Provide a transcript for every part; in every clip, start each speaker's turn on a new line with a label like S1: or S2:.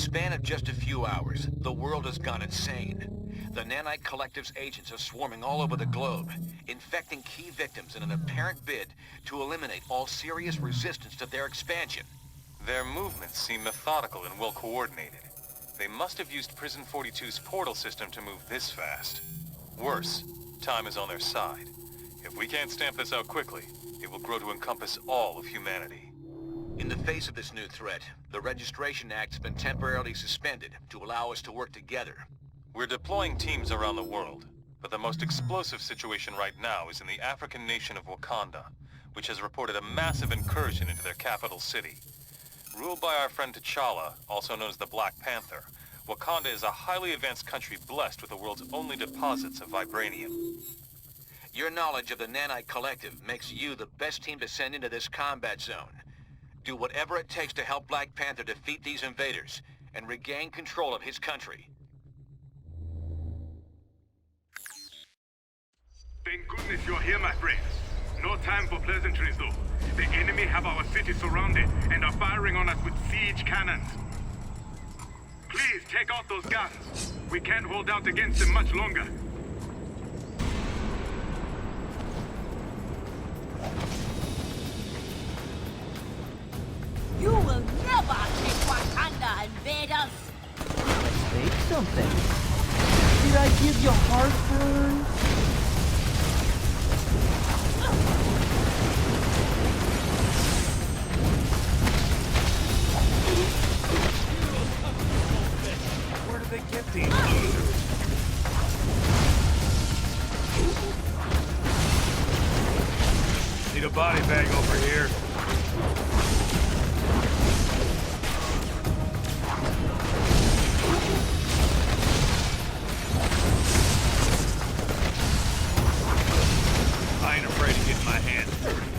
S1: span of just a few hours, the world has gone insane. The Nanite Collective's agents are swarming all over the globe, infecting key victims in an apparent bid to eliminate all serious resistance to their expansion.
S2: Their movements seem methodical and well coordinated. They must have used Prison 42's portal system to move this fast. Worse, time is on their side. If we can't stamp this out quickly, it will grow to encompass all of humanity.
S1: In the face of this new threat, the Registration Act has been temporarily suspended to allow us to work together.
S2: We're deploying teams around the world, but the most explosive situation right now is in the African nation of Wakanda, which has reported a massive incursion into their capital city. Ruled by our friend T'Challa, also known as the Black Panther, Wakanda is a highly advanced country blessed with the world's only deposits of vibranium.
S1: Your knowledge of the Nanite Collective makes you the best team to send into this combat zone. Do whatever it takes to help Black Panther defeat these invaders and regain control of his country.
S3: Thank goodness you're here, my friends. No time for pleasantries, though. The enemy have our city surrounded and are firing on us with siege cannons. Please take out those guns. We can't hold out against them much longer.
S4: You will never take Wakanda, invaders!
S5: Let's make something. Did I give you heartburn?
S2: Where do they get these losers? Need a body bag over here. I ain't afraid to get my hands dirty.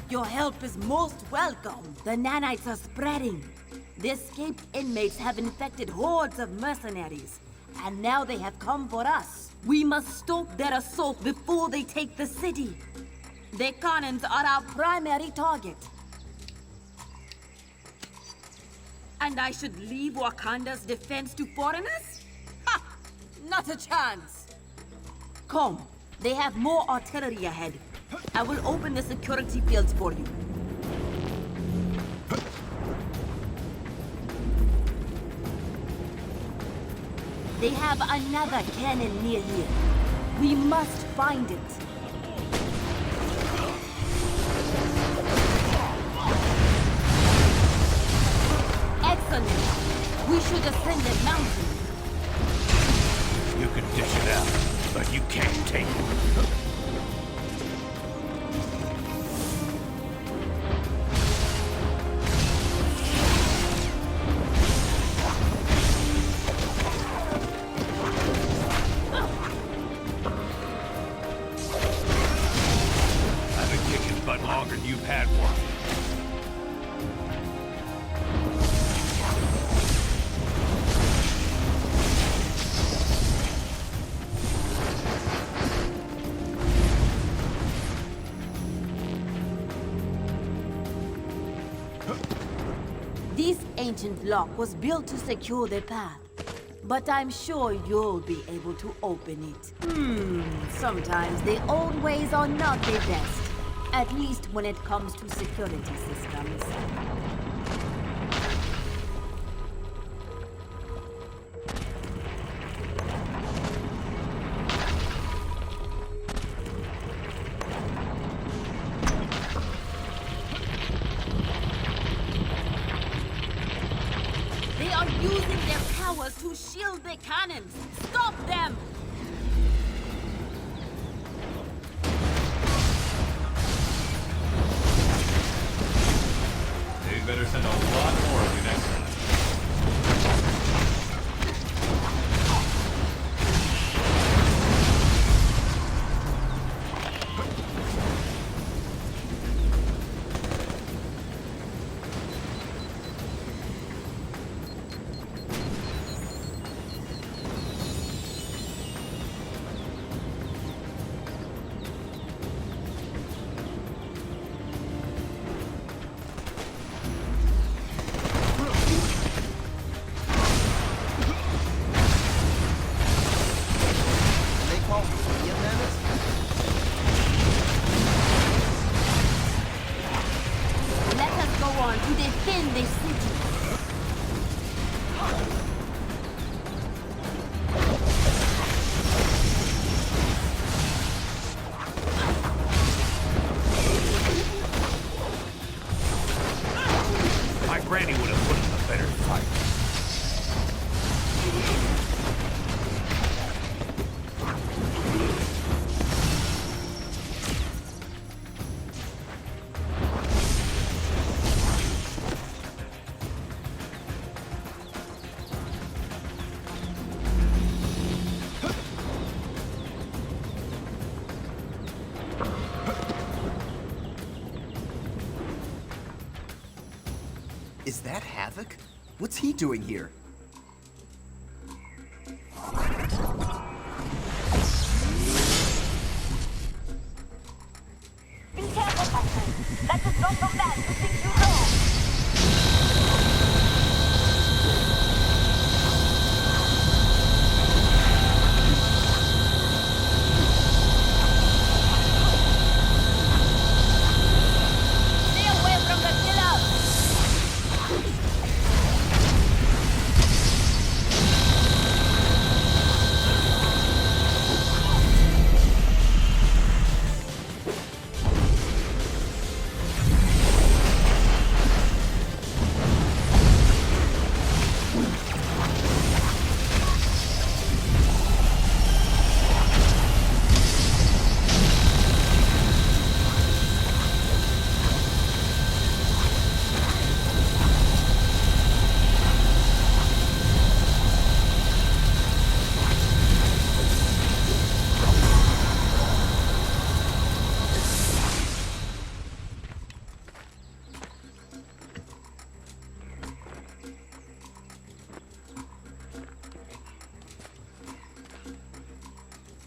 S4: Your help is most welcome. The nanites are spreading. The escaped inmates have infected hordes of mercenaries, and now they have come for us. We must stop their assault before they take the city. The cannons are our primary target. And I should leave Wakanda's defense to foreigners? Ha! Not a chance. Come, they have more artillery ahead. I will open the security fields for you. They have another cannon near here. We must find it. Excellent. We should ascend the mountain.
S2: You can dish it out, but you can't take it. Longer than you've had one.
S4: This ancient lock was built to secure the path, but I'm sure you'll be able to open it. Sometimes the old ways are not the best. At least when it comes to security systems. They are using their powers to shield the cannons! Stop them!
S2: better send a lot more of you next time.
S5: They call me Menace?
S4: Let us go on to defend this city.
S6: My granny would have put up a better fight.
S7: Is that Havoc? What's he doing here?
S8: Be careful, Captain. That is not the man you think you know.
S4: Stay away from the killers!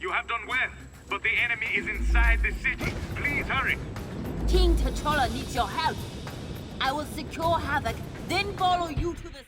S3: You have done well, but the enemy is inside the city. Please hurry.
S4: King T'Challa needs your help. I will secure Havoc, then follow you to the...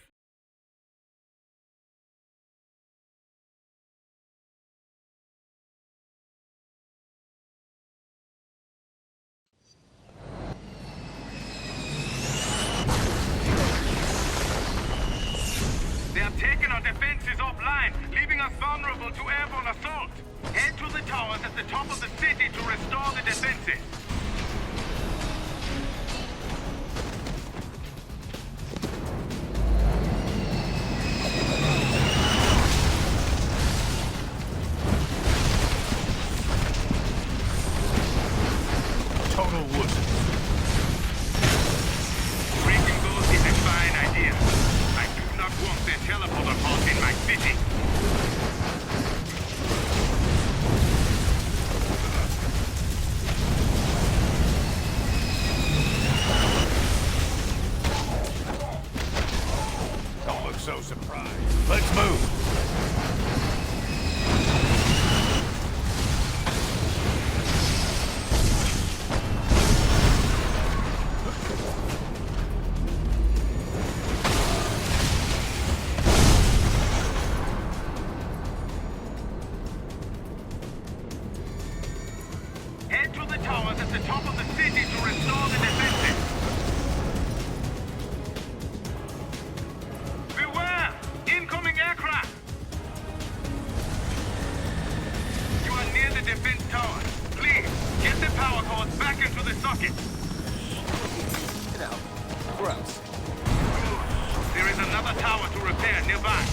S3: They have taken our defenses offline, leaving us vulnerable to airborne assault. Head to the towers at the top of the city to restore the defenses.
S6: Total wusses.
S3: Breaking those is a fine idea. I do not want their teleporter pod in my city.
S6: Don't look so surprised. Let's move.
S3: Head to the towers at the top of the city to restore the defenses. Beware! Incoming aircraft! You are near the defense tower. Please, get the power cords back into the socket.
S7: Get out. Gross.
S3: Good. There is another tower to repair nearby.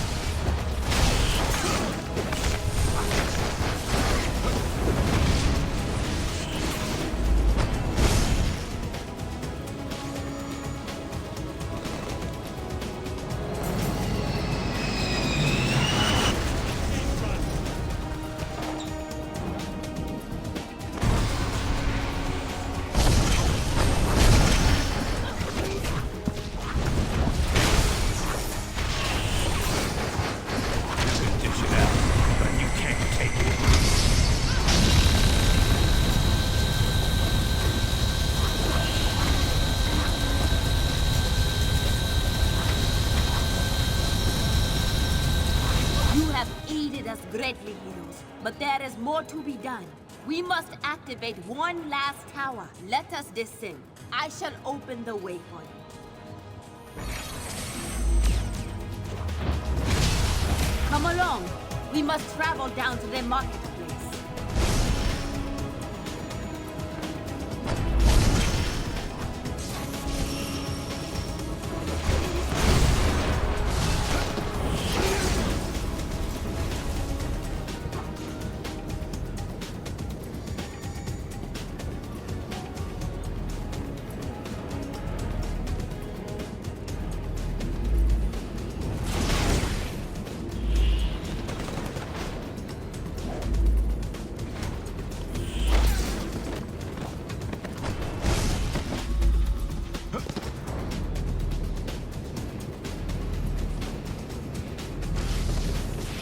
S4: You have aided us greatly, heroes, but there is more to be done. We must activate one last tower. Let us descend. I shall open the way for you. Come along. We must travel down to the marketplace.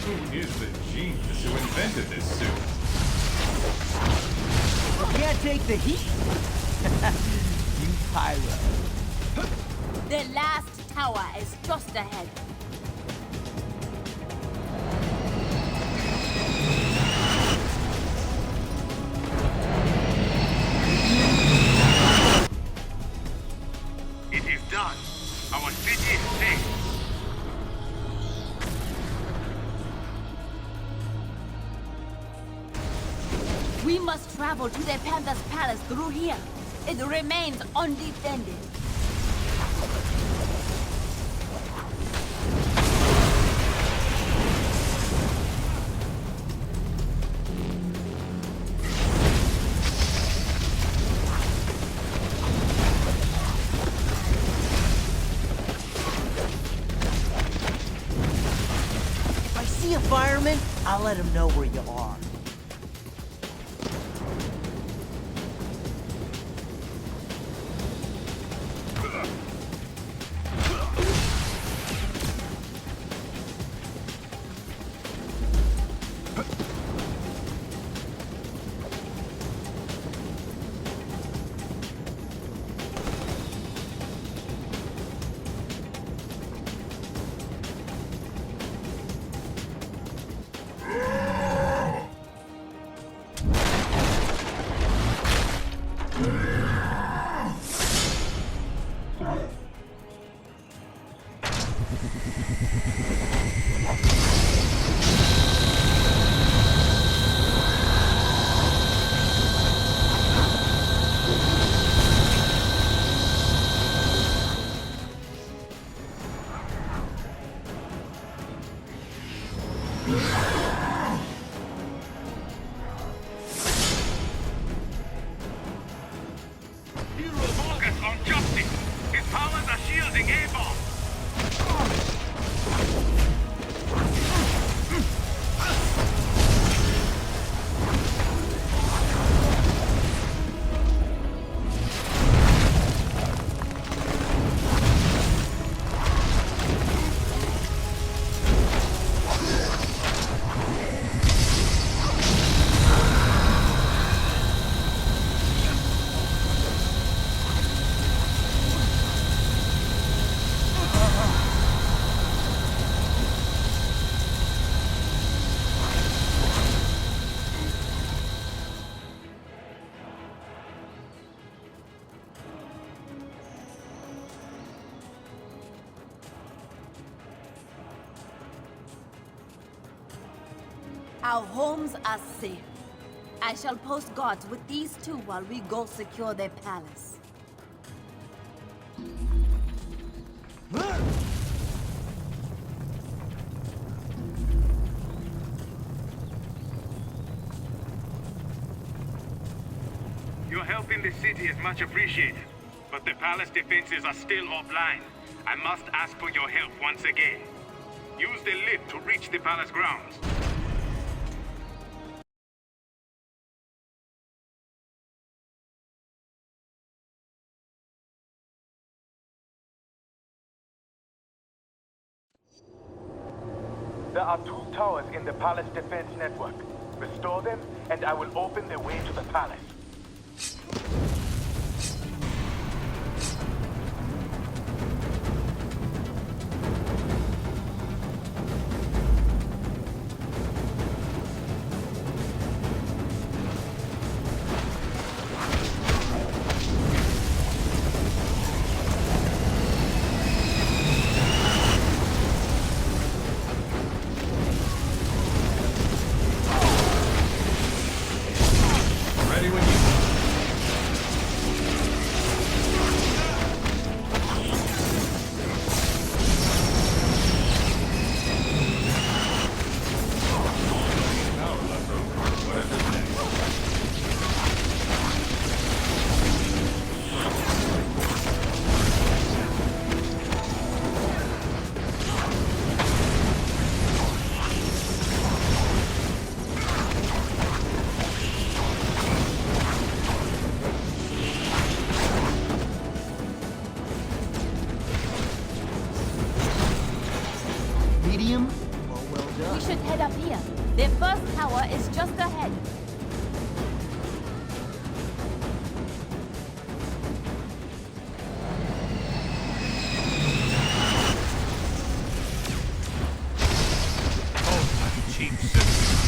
S6: Who is the genius who invented this suit?
S5: Can't take the heat. You pyro.
S4: The last tower is just ahead.
S3: It is done. Our city is safe.
S4: We must travel to the Panther's Palace through here. It remains undefended.
S5: If I see a fireman, I'll let him know where you are.
S3: Hero Morgus on justice. His powers are shielding A-bomb.
S4: Our homes are safe. I shall post guards with these two while we go secure their palace.
S3: Your help in the city is much appreciated, but the palace defenses are still offline. I must ask for your help once again. Use the lift to reach the palace grounds.
S9: There are 2 towers in the palace defense network. Restore them, and I will open the way to the palace.
S4: We should head up here. The first tower is just ahead.
S6: Cheap citizens.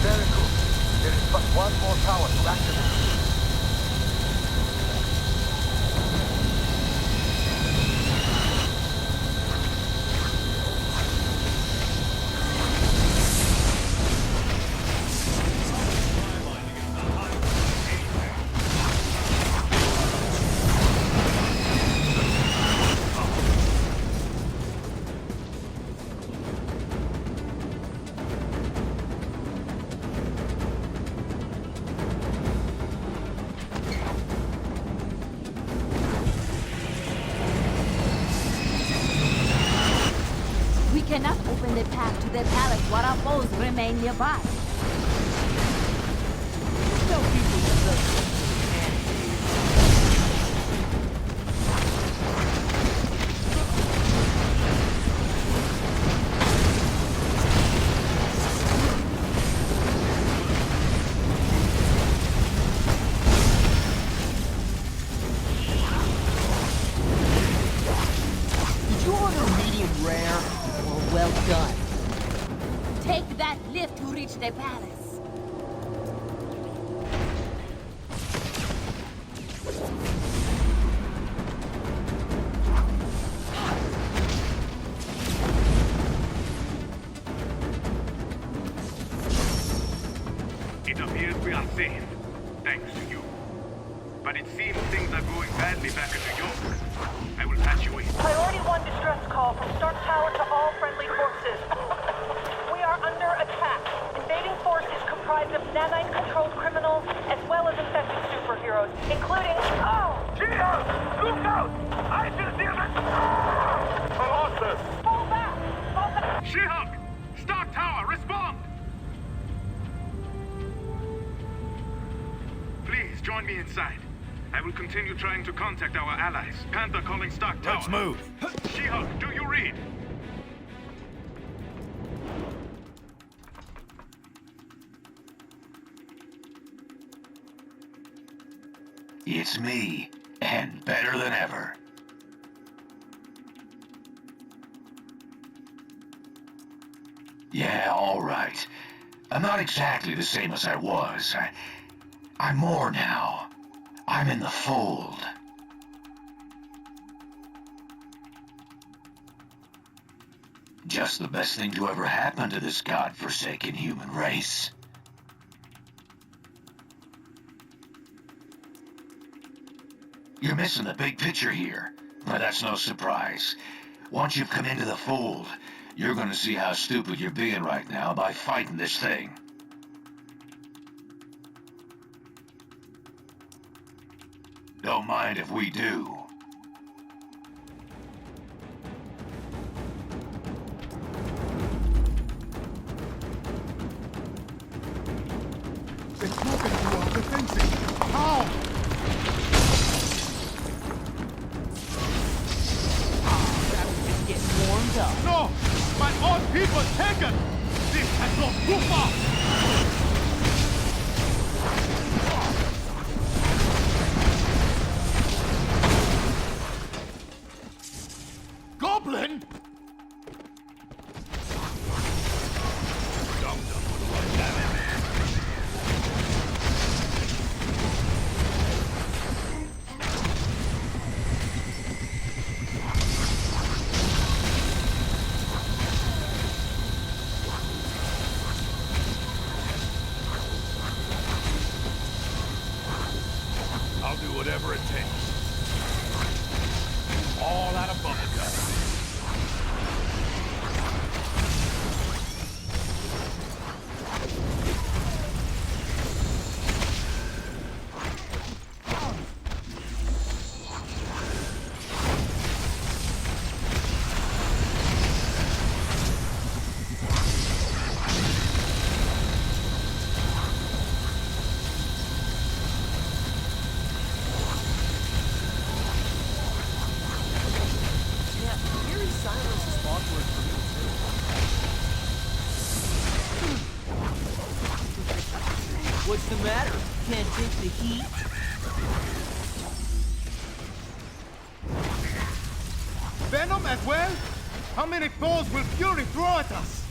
S9: Very good. There is but one more tower to activate.
S4: We cannot open the path to the palace while our foes remain nearby.
S5: Tell people to listen. Did you order medium rare or well done?
S4: Take that lift to reach the palace.
S3: It appears we are safe, thanks to you. But it seems things are going badly back in New York. I will patch you in.
S8: Priority 1 distress call from Stark Tower to all friendly forces. We are under attack. Invading force is comprised of nanite-controlled criminals as well as infected superheroes, including... Oh!
S3: Cheers! Look out! I see them! Colossus!
S8: Fall back! Fall back!
S3: She-Hulk! Stark Tower, respond! Please join me inside. I will continue trying to contact our allies. Panther calling Stark Tower.
S6: Let's move.
S3: She-Hulk, do you read?
S1: It's me, and better than ever. Yeah, all right. I'm not exactly the same as I was. I'm more now. I'm in the fold. Just the best thing to ever happen to this godforsaken human race. You're missing the big picture here, but that's no surprise. Once you've come into the fold, you're gonna see how stupid you're being right now by fighting this thing. Don't mind if we do.
S6: It's moving to our defenses. How?
S5: That was just getting warmed up.
S6: No! My own people taken! This has gone too far! goblin! I'll do whatever it takes. All out of bubblegum.
S7: Yeah, eerie silence is awkward for me
S5: What's the matter? Can't take the heat?
S6: Venom as well? How many balls will Fury throw at us?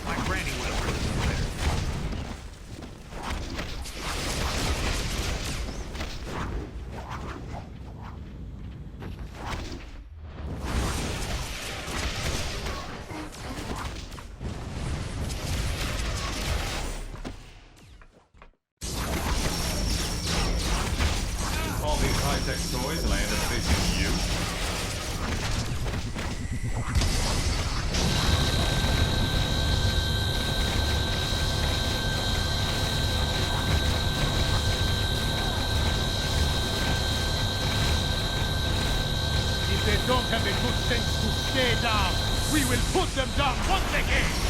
S6: My granny would have put us there.
S10: All these high-tech toys and I end up facing you?
S6: If they don't have the good sense to stay down, we will put them down once again!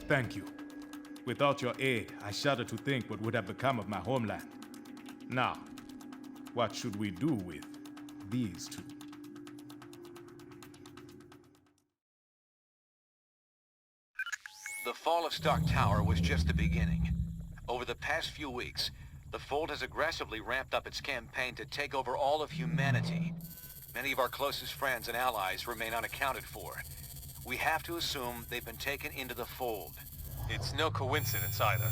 S6: Thank you. Without your aid, I shudder to think what would have become of my homeland. Now, what should we do with these two?
S1: The fall of Stark Tower was just the beginning. Over the past few weeks, the Fold has aggressively ramped up its campaign to take over all of humanity. Many of our closest friends and allies remain unaccounted for. We have to assume they've been taken into the Fold.
S2: It's no coincidence either.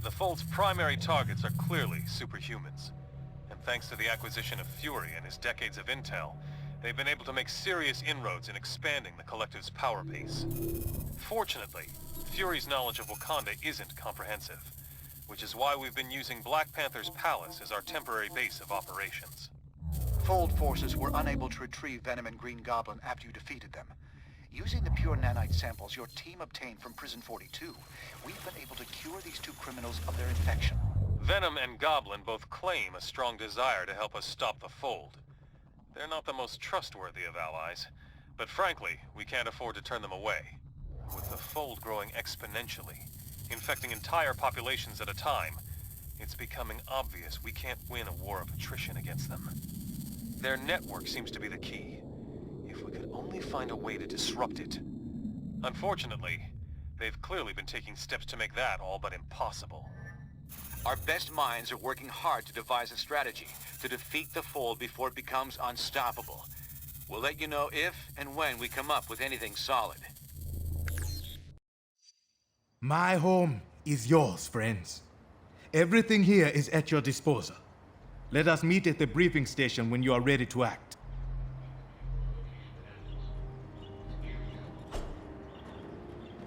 S2: The Fold's primary targets are clearly superhumans. And thanks to the acquisition of Fury and his decades of intel, they've been able to make serious inroads in expanding the Collective's power base. Fortunately, Fury's knowledge of Wakanda isn't comprehensive, which is why we've been using Black Panther's palace as our temporary base of operations.
S11: Fold forces were unable to retrieve Venom and Green Goblin after you defeated them. Using the pure nanite samples your team obtained from Prison 42, we've been able to cure these two criminals of their infection.
S2: Venom and Goblin both claim a strong desire to help us stop the Fold. They're not the most trustworthy of allies, but frankly, we can't afford to turn them away. With the Fold growing exponentially, infecting entire populations at a time, it's becoming obvious we can't win a war of attrition against them. Their network seems to be the key. If we could only find a way to disrupt it. Unfortunately, they've clearly been taking steps to make that all but impossible.
S1: Our best minds are working hard to devise a strategy to defeat the Fold before it becomes unstoppable. We'll let you know if and when we come up with anything solid.
S6: My home is yours, friends. Everything here is at your disposal. Let us meet at the briefing station when you are ready to act.